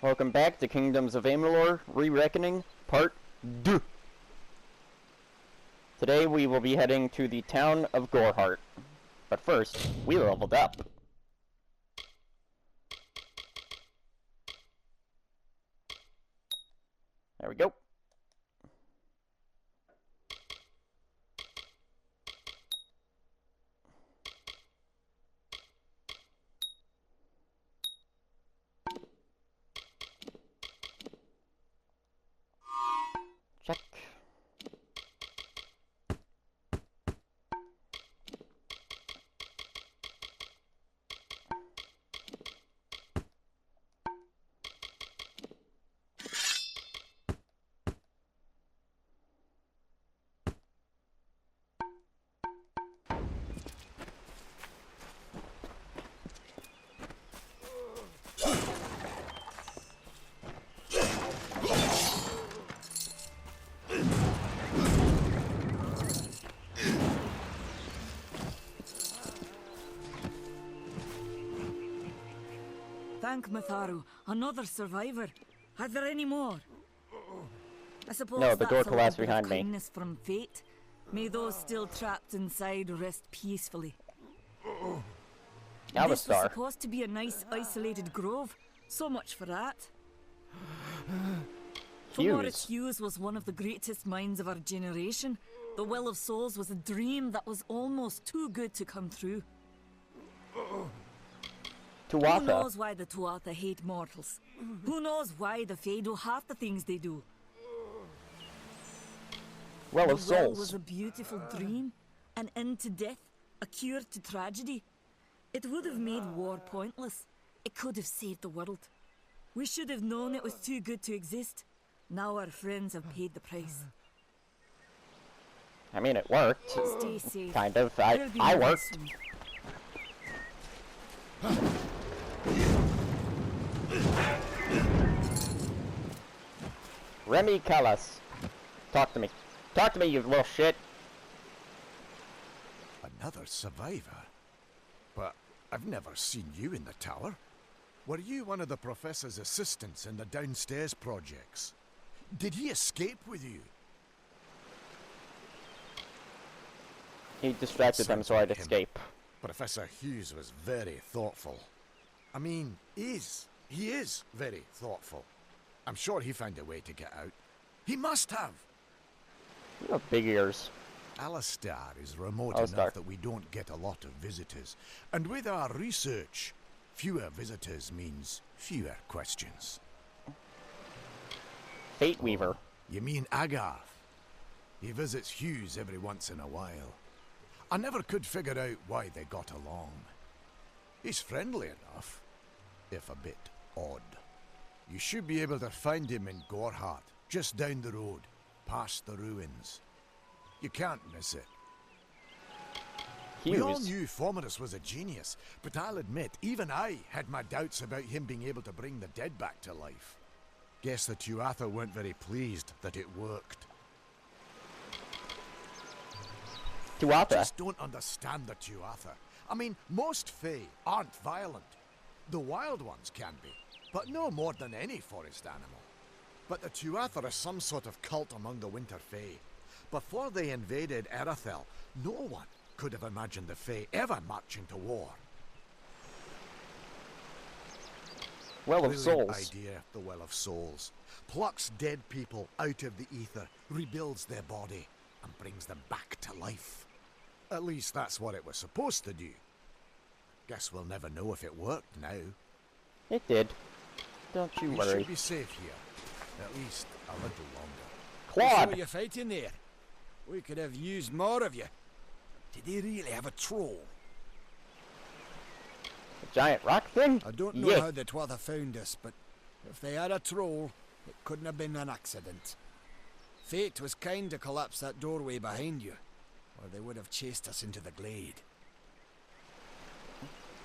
Welcome back to Kingdoms of Amalur Re-Reckoning, Part 2. Today we will be heading to the town of Goreheart. But first, we leveled up. There we go. Check. Thank Matharu, another survivor. Are there any more? I suppose no, the door that's collapsed a little bit of behind me. kindness from fate. May those still trapped inside rest peacefully. This was Alistar. supposed to be a nice isolated grove. So much for that. Morris Hughes was one of the greatest minds of our generation. The Well of Souls was a dream that was almost too good to come true. Tuatha. Who knows why the Tuatha hate mortals? Who knows why the Fae do half the things they do? Well of The well Souls. was a beautiful dream, an end to death, a cure to tragedy. It would have made war pointless. It could have saved the world. We should have known it was too good to exist. Now our friends have paid the price. I mean, it worked. Stay safe. Kind of. We'll be I back worked. soon. Remy Callas. Talk to me. Talk to me, you little shit. Another survivor? But I've never seen you in the tower. Were you one of the professor's assistants in the downstairs projects? Did he escape with you? He distracted them so I'd escape. Professor Hughes was very thoughtful. I mean, he is very thoughtful. I'm sure he found a way to get out. He must have! You have big ears. Alistar is remote Alistar. enough that we don't get a lot of visitors. And with our research, fewer visitors means fewer questions. Fate Weaver. You mean Agarth? He visits Hughes every once in a while. I never could figure out why they got along. He's friendly enough, if a bit odd. You should be able to find him in Goreheart, just down the road, past the ruins. You can't miss it. We all Hughes. knew Fomerus was a genius, but I'll admit, even I had my doubts about him being able to bring the dead back to life. Guess the Tuatha weren't very pleased that it worked. Tuatha. Just don't understand the Tuatha. I mean, most Fae aren't violent. The wild ones can be, but no more than any forest animal. But the Tuatha are some sort of cult among the Winter Fae. Before they invaded Erethel, no one could have imagined the Fae ever marching to war. Well of Brilliant Souls. idea, the Well of Souls. Plucks dead people out of the ether, rebuilds their body, and brings them back to life. At least that's what it was supposed to do. Guess we'll never know if it worked now. It did. Don't you We worry. should be safe here. At least a little longer. So Claude! you're fighting there. We could have used more of you. Did they really have a troll? The giant rock thing? I don't know Yeah. how the Tuatha found us, but if they had a troll, it couldn't have been an accident. Fate was kind to collapse that doorway behind you, or they would have chased us into the glade.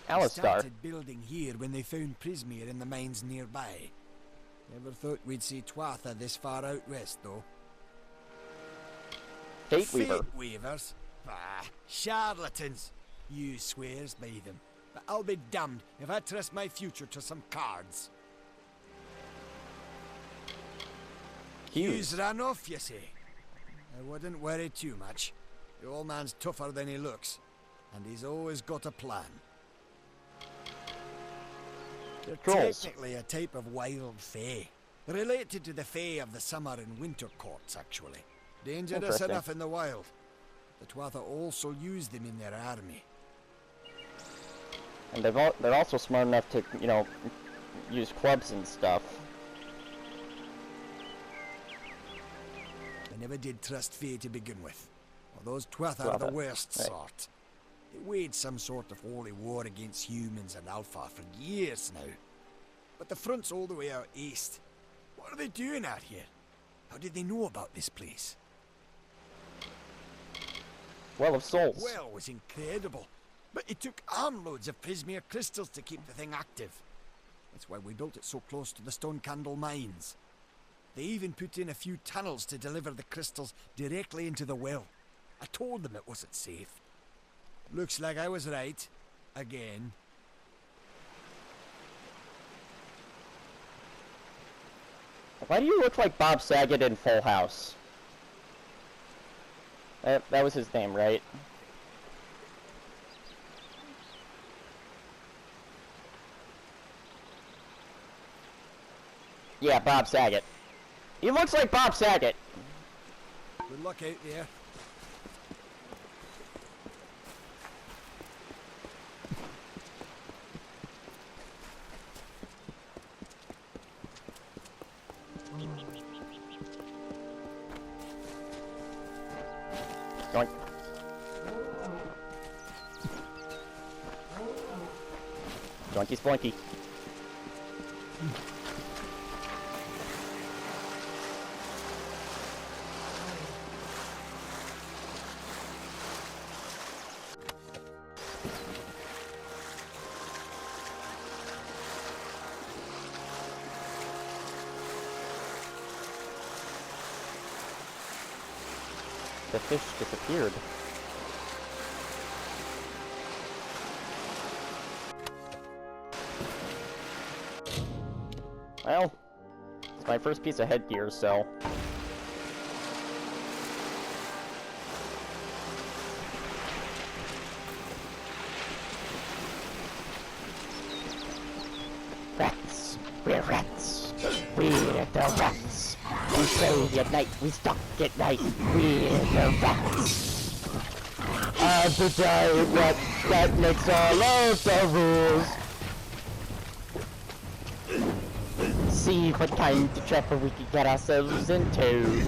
They Alistar. started building here when they found Prismere in the mines nearby. Never thought we'd see Tuatha this far out west, though. Fate Weaver. Fate weavers? Ah, charlatans. You swears by them. But I'll be damned if I trust my future to some cards. Hughes ran off, you say? I wouldn't worry too much. The old man's tougher than he looks, and he's always got a plan. They're Trolls. technically a type of wild fae. Related to the fae of the summer and winter courts, actually. Dangerous Interesting. enough in the wild. The Tuatha also use them in their army. And they're also smart enough to, you know, use clubs and stuff. I never did trust fae to begin with. Well, those Tuatha are the Tuatha, worst right. sort. They waged some sort of holy war against humans and Alpha for years now. But the front's all the way out east. What are they doing out here? How did they know about this place? Well of Souls. Well, it was incredible. But it took armloads of Prismere crystals to keep the thing active. That's why we built it so close to the Stone Candle mines. They even put in a few tunnels to deliver the crystals directly into the well. I told them it wasn't safe. Looks like I was right. Again. Why do you look like Bob Saget in Full House? That was his name, right? Yeah, Bob Saget. He looks like Bob Saget. Good luck out there. Going. Joinky splinky. The fish disappeared. Well, it's my first piece of headgear, so... Rats! We're rats! We're the rats! We play at night, we stalk at night, we're the rats! I'm the giant rat that makes all of the rules! See what kind of trouble we can get ourselves into.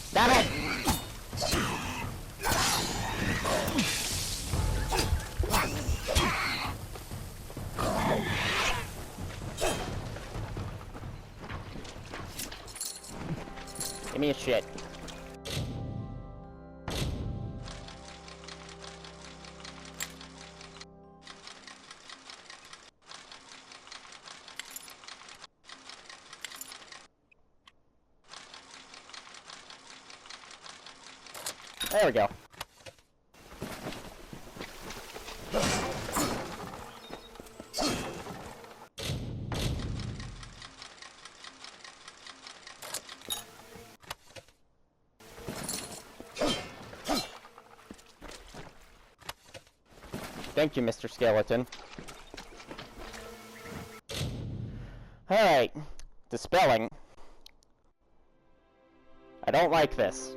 Stop it! Give me a shit. There we go. Thank you, Mr. Skeleton. Alright. Dispelling. I don't like this.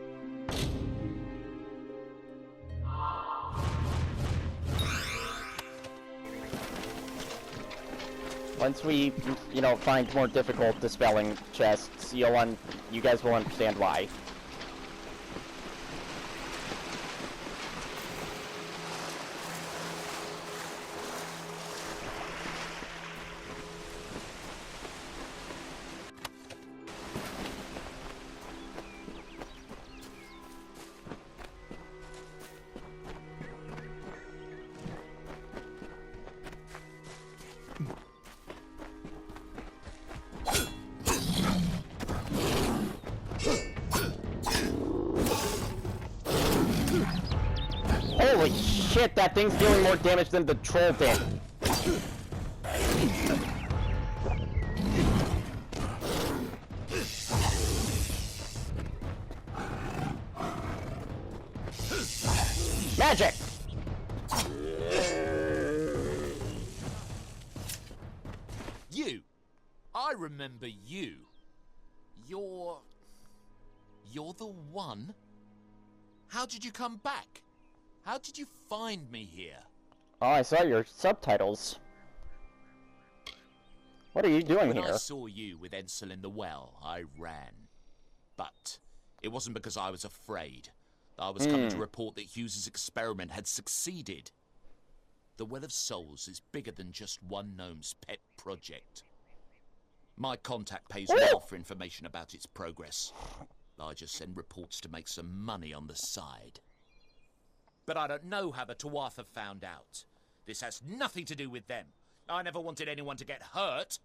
Once we, you know, find more difficult dispelling chests, you guys will understand why. Holy shit, that thing's dealing more damage than the troll did. Magic! You! I remember you. You're the one? How did you come back? How did you find me here? Oh, I saw your subtitles. What are you doing When here? I saw you with Ensel in the well, I ran. But it wasn't because I was afraid. I was coming to report that Hughes's experiment had succeeded. The Well of Souls is bigger than just one gnome's pet project. My contact pays well for information about its progress. I just send reports to make some money on the side. But I don't know how the Tuatha found out. This has nothing to do with them. I never wanted anyone to get hurt.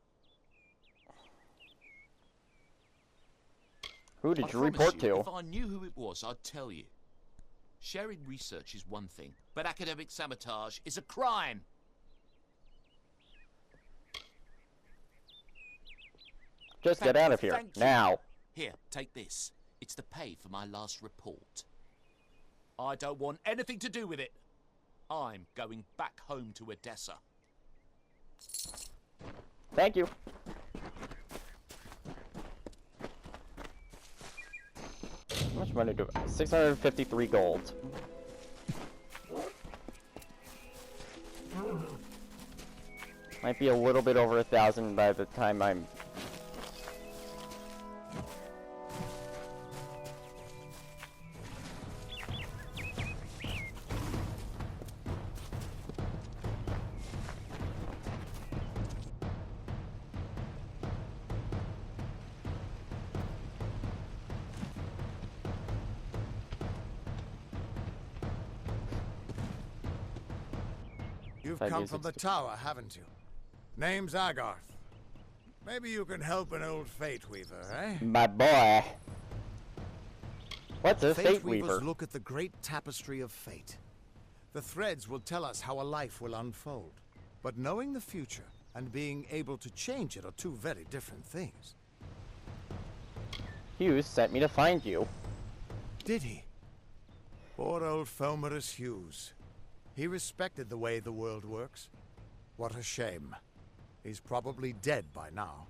Who did I you promise report you, to? If I knew who it was, I'd tell you. Sharing research is one thing, but academic sabotage is a crime. Just get out of here, Thank you. now. Here, take this. It's the pay for my last report. I don't want anything to do with it. I'm going back home to Odessa. Thank you. How much money do I? 653 gold. Might be a little bit over 1,000 by the time I'm... You've Five come years from the tower, haven't you? Name's Agarth. Maybe you can help an old Fate Weaver, eh? My boy. What's a Fate Weavers Weaver? look at the great tapestry of fate. The threads will tell us how a life will unfold. But knowing the future and being able to change it are two very different things. Hughes sent me to find you. Did he? Poor old Fomerus Hughes. He respected the way the world works. What a shame. He's probably dead by now.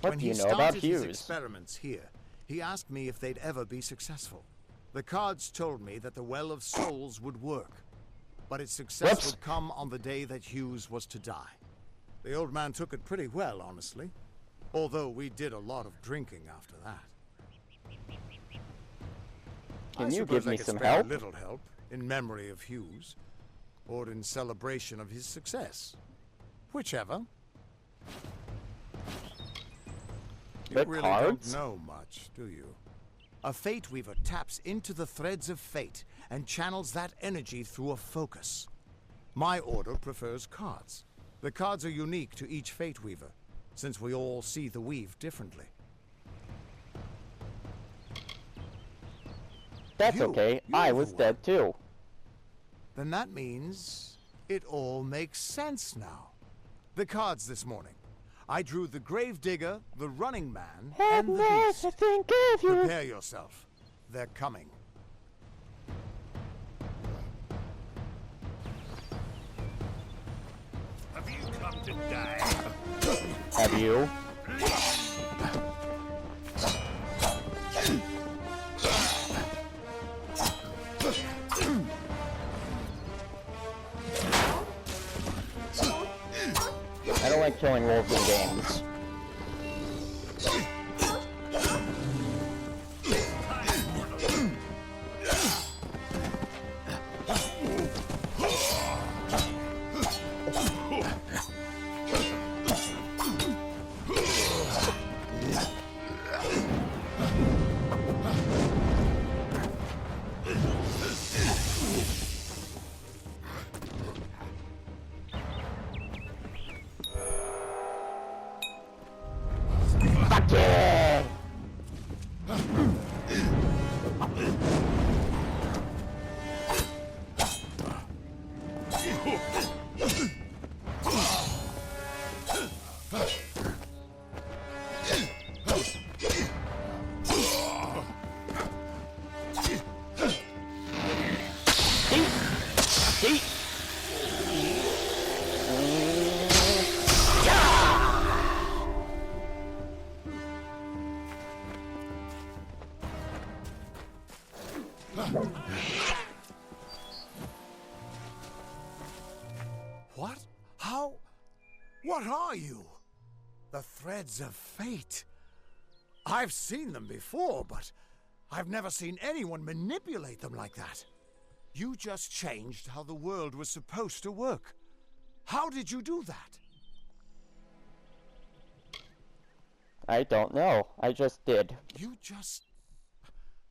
What do you know about When he started Hughes? his experiments here, he asked me if they'd ever be successful. The cards told me that the Well of Souls would work, but its success Whoops. would come on the day that Hughes was to die. The old man took it pretty well, honestly, although we did a lot of drinking after that. Can I you suppose give I me could some spare help? A little help in memory of Hughes, or in celebration of his success. Whichever. You The really cards? don't know much, do you? A Fate Weaver taps into the threads of fate and channels that energy through a focus. My order prefers cards. The cards are unique to each Fate Weaver, since we all see the weave differently. That's You- okay. you're I the was one. dead too. Then that means it all makes sense now. The cards this morning. I drew the Gravedigger, the Running Man, and the Madness, I Beast. think of you. Prepare yourself. They're coming. Have you come to die? Have you? I don't like killing wolves in games. See? What? How? What are you? The threads of fate. I've seen them before, but I've never seen anyone manipulate them like that. You just changed how the world was supposed to work. How did you do that? I don't know. I just did. You just...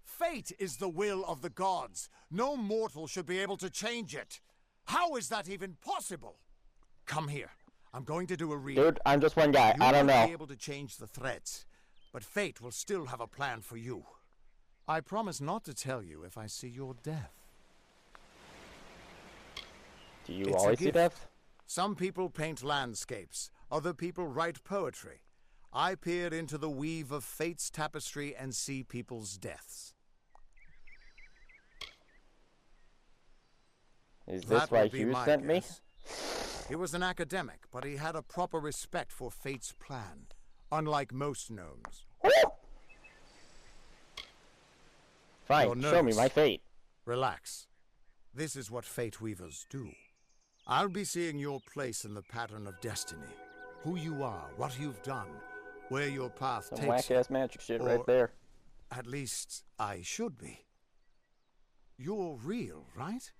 Fate is the will of the gods. No mortal should be able to change it. How is that even possible? Come here. I'm going to do a read. Dude, I'm just one guy. I don't You know. won't be able to change the threads, but fate will still have a plan for you. I promise not to tell you if I see your death. Do you It's a always see gift. death? Some people paint landscapes. Other people write poetry. I peer into the weave of fate's tapestry and see people's deaths. Is this That why would be Hughes my sent me? guess. He was an academic, but he had a proper respect for fate's plan, unlike most gnomes. Fine, You're show me nervous. my fate. Relax. This is what fate weavers do. I'll be seeing your place in the pattern of destiny. Who you are, what you've done, where your path Some takes whack-ass magic shit Or- right there. At least, I should be. You're real, right?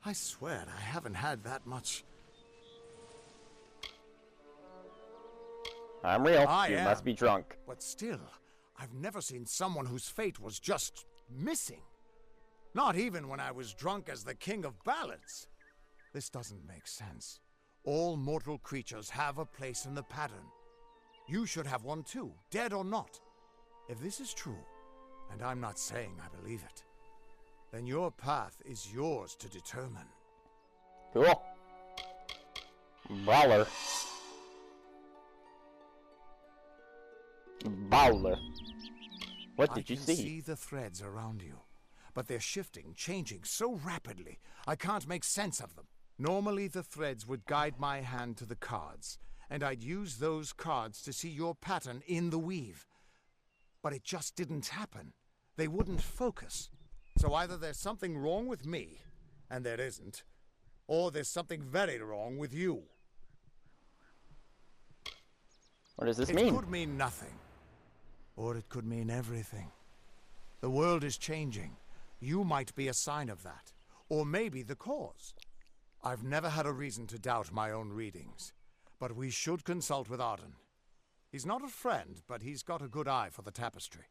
I swear I haven't had that much. I'm real. I You am. must be drunk. But still, I've never seen someone whose fate was just missing. Not even when I was drunk as the king of ballads. This doesn't make sense. All mortal creatures have a place in the pattern. You should have one too, dead or not. If this is true, and I'm not saying I believe it, then your path is yours to determine. Cool. Brawler. Bowler. What did you I can see? see the threads around you, but they're shifting, changing so rapidly, I can't make sense of them. Normally the threads would guide my hand to the cards, and I'd use those cards to see your pattern in the weave. But it just didn't happen. They wouldn't focus. So either there's something wrong with me, and there isn't, or there's something very wrong with you. What does this It mean? could mean nothing, or it could mean everything. The world is changing. You might be a sign of that, or maybe the cause. I've never had a reason to doubt my own readings, but we should consult with Arden. He's not a friend, but he's got a good eye for the tapestry.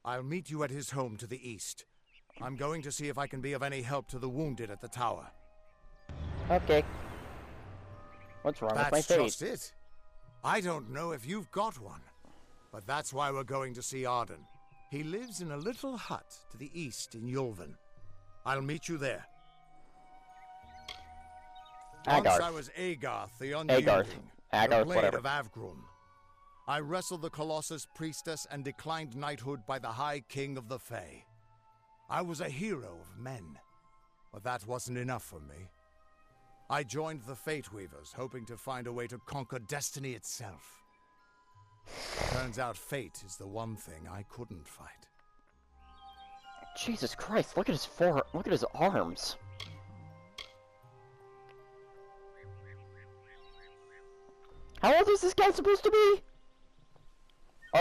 I'll meet you at his home to the east. I'm going to see if I can be of any help to the wounded at the tower. Okay. What's wrong with my That's fate? just it. I don't know if you've got one, but that's why we're going to see Arden. He lives in a little hut to the east in Yulven. I'll meet you there. Once Agarth. I was Agarth, the Agarth. Unyielding, the Agarth, Blade whatever. of Avgrum. I wrestled the Colossus priestess and declined knighthood by the High King of the Fae. I was a hero of men, but that wasn't enough for me. I joined the Fate Weavers, hoping to find a way to conquer destiny itself. Turns out fate is the one thing I couldn't fight. Jesus Christ, look at his look at his arms. How old is this guy supposed to be? You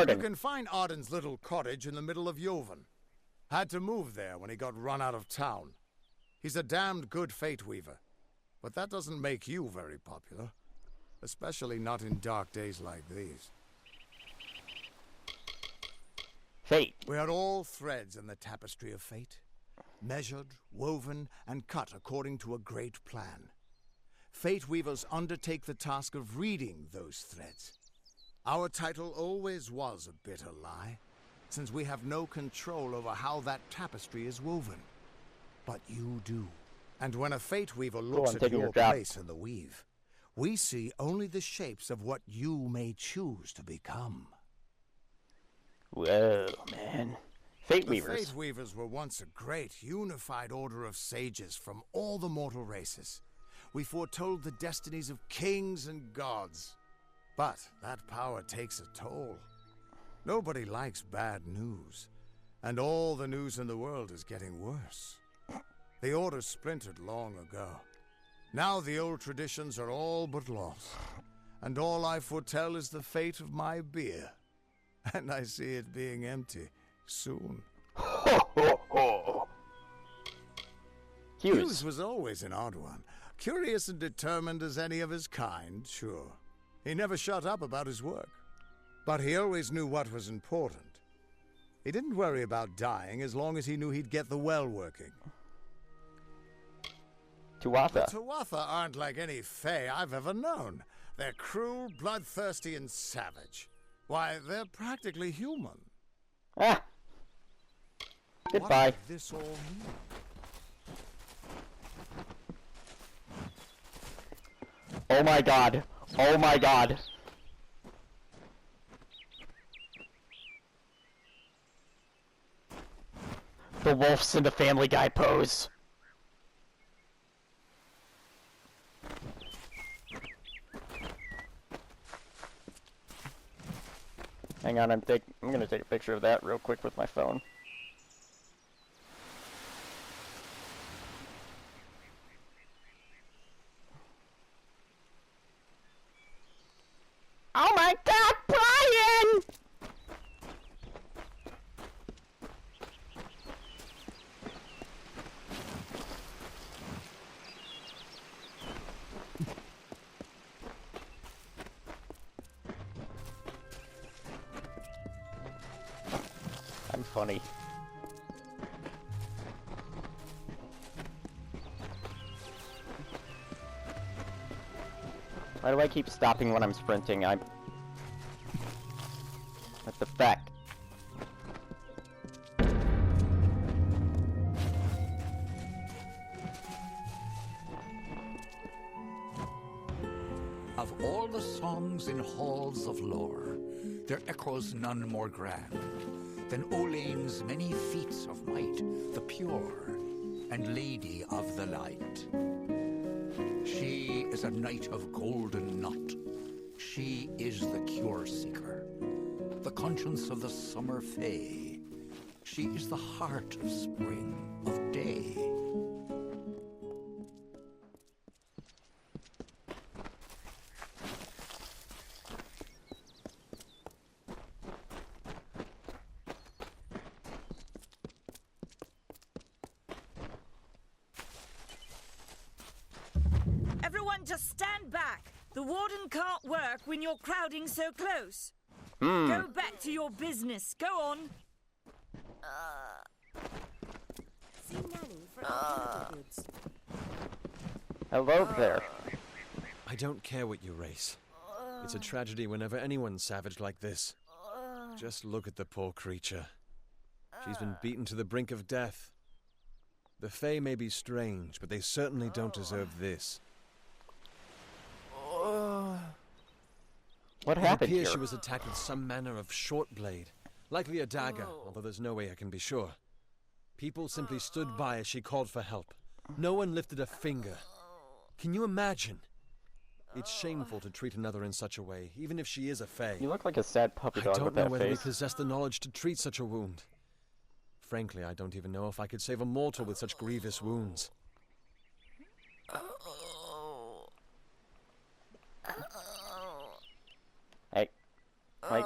Arden. can find Arden's little cottage in the middle of Yulven. Had to move there when he got run out of town. He's a damned good Fate Weaver, but that doesn't make you very popular. Especially not in dark days like these. Fate. We are all threads in the tapestry of fate, measured, woven, and cut according to a great plan. Fate Weavers undertake the task of reading those threads. Our title always was a bitter lie, since we have no control over how that tapestry is woven. But you do. And when a Fate Weaver looks I'm at taking your your job. place in the weave, we see only the shapes of what you may choose to become. Whoa, man. Fate The Weavers. Fate Weavers were once a great, unified order of sages from all the mortal races. We foretold the destinies of kings and gods. But that power takes a toll. Nobody likes bad news. And all the news in the world is getting worse. The order splintered long ago. Now the old traditions are all but lost. And all I foretell is the fate of my beer. And I see it being empty soon. Ho, ho, ho. Hughes was always an odd one. Curious and determined as any of his kind, sure. He never shut up about his work. But he always knew what was important. He didn't worry about dying as long as he knew he'd get the well working. Tuatha. The Tuatha aren't like any Fae I've ever known. They're cruel, bloodthirsty, and savage. Why, they're practically human. Ah. Goodbye. What did this all mean? Oh my god. Oh my god. The wolf's in the Family Guy pose. Hang on, I'm gonna take a picture of that real quick with my phone. Oh my god, Brian! I'm funny. Why do I keep stopping when I'm sprinting? That's the fact. Of all the songs in halls of lore, there echoes none more grand than Olane's many feats of might, the pure and lady of the light. She is a knight of golden knot. She is the cure seeker, the conscience of the summer fae. She is the heart of spring, of day. Everyone just stand back. The warden can't work when you're crowding so close. Go back to your business. Go on. See Nanny for our goods. Hello there. I don't care what you race. It's a tragedy whenever anyone's savage like this. Just look at the poor creature. She's been beaten to the brink of death. The Fae may be strange, but they certainly don't deserve this. What It happened appears here? she was attacked with some manner of short blade. Likely a dagger, although there's no way I can be sure. People simply stood by as she called for help. No one lifted a finger. Can you imagine? It's shameful to treat another in such a way, even if she is a Fae. You look like a sad puppy I dog don't with know that whether we face. possess the knowledge to treat such a wound. Frankly, I don't even know if I could save a mortal with such grievous wounds. Hey. Like...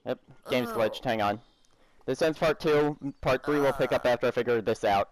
Yep, game's glitched, hang on. This ends part 2, part 3 we'll pick up after I figure this out.